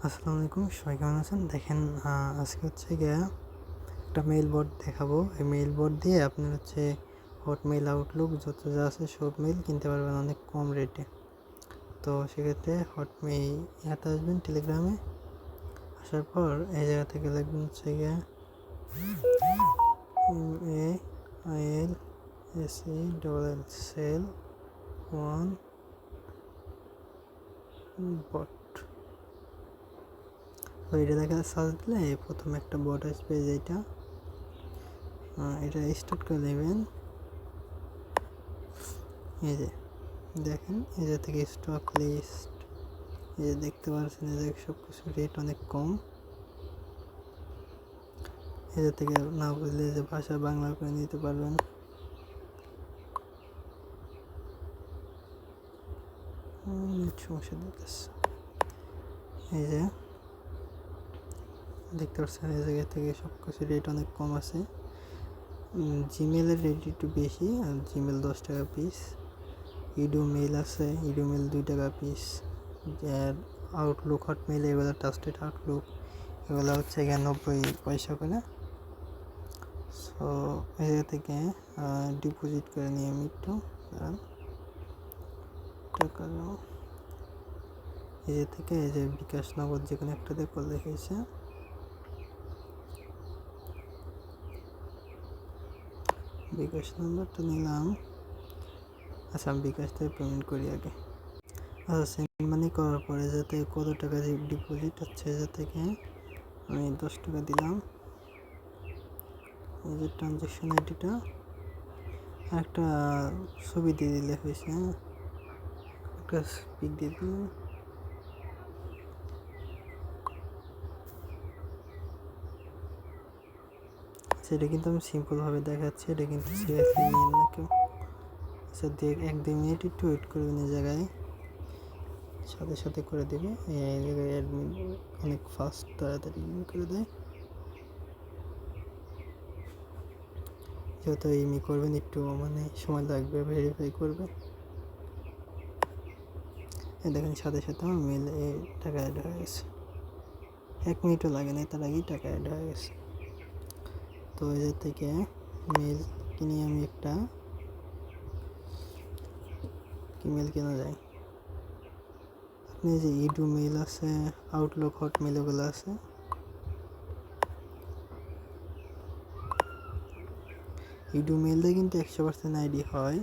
আসসালামু আলাইকুম, সবাই কেমন আছেন? দেখেন, আজকে হচ্ছে গিয়া একটা মেইল বোর্ড দেখাবো। এই মেইল বোর্ড দিয়ে আপনার হচ্ছে হটমেইল, আউটলুক যত যা আছে সব মেইল কিনতে পারবেন অনেক কম রেটে। তো সেক্ষেত্রে হটমেইল হাতে আসবেন, টেলিগ্রামে আসার পর এই জায়গা থেকে লিখবেন হচ্ছে গিয়া MAILSELL সেল 1 বট। তো এটা দেখে সার্চ দিলে প্রথমে একটা বট আসবে, যেটা এটা স্টার্ট করে নেবেন। এই যে দেখেন, এই যে থেকে স্টক লিস্ট, এই যে দেখতে পাচ্ছেন, এই যে সব কিছু রেট অনেক কম। এই যে থেকে না বুঝলে যে ভাষা বাংলা করে নিতে পারবেন। সমস্যা দিতেছে, এই যে দেখতে পাচ্ছেন, এই জায়গা থেকে সব কিছু রেট অনেক কম আছে। জিমেলের রেট একটু বেশি, আর জিমেল 10 টাকা পিস। ইডু মেল আছে, ইডু মেল 2 টাকা পিস। আর আউটলুক, হটমেল, এগুলো ট্রাস্টেড আউটলুক, এগুলো হচ্ছে 90 পয়সা করে। সো এই জায়গা থেকে ডিপোজিট করে নিয়ে আমি একটু টাকা, এই যে থেকে এই যে বিকাশ, নগদ যে কোনো একটাতে করলে হয়েছে। বিকাশ নাম্বারটা নিলাম। আচ্ছা, আমি বিকাশ থেকে পেমেন্ট করি আগে। আচ্ছা, সেন্ড মানি করার পরে যাতে কত টাকা ডিপোজিট হচ্ছে, যা থেকে আমি 10 টাকা দিলাম। এই যে ট্রানজ্যাকশন আইডিটা একটা ছবি দিয়ে দিলে হয়েছে। একটা পিক দিয়ে দিলাম। সেটা কিন্তু আমি সিম্পলভাবে দেখাচ্ছি, এটা কিন্তু সিরিয়াসলি নিন না কেউ। আচ্ছা, 1-2 মিনিট একটু ওয়েট করবেন। এই জায়গায় সাথে সাথে করে দেবে। এই জায়গায় অ্যাডমিন অনেক ফাস্ট, তাড়াতাড়ি করে দেয়। যেহেতু এমনি করবেন, একটু মানে সময় লাগবে, ভেরিফাই করবে। এই দেখেন, সাথে সাথে আমার মেলে টাকা অ্যাড হয়ে গেছে। 1 মিনিটও লাগে না, তার আগেই টাকা অ্যাড হয়ে গেছে। তো এই থেকে মেল কিনে আমি একটা মেল কেনা যায়। আপনি যে ইডু মেল আছে, আউটলুক, হটমেল, ওগুলো আছে। ইডু মেলে কিন্তু 100% আইডি হয়।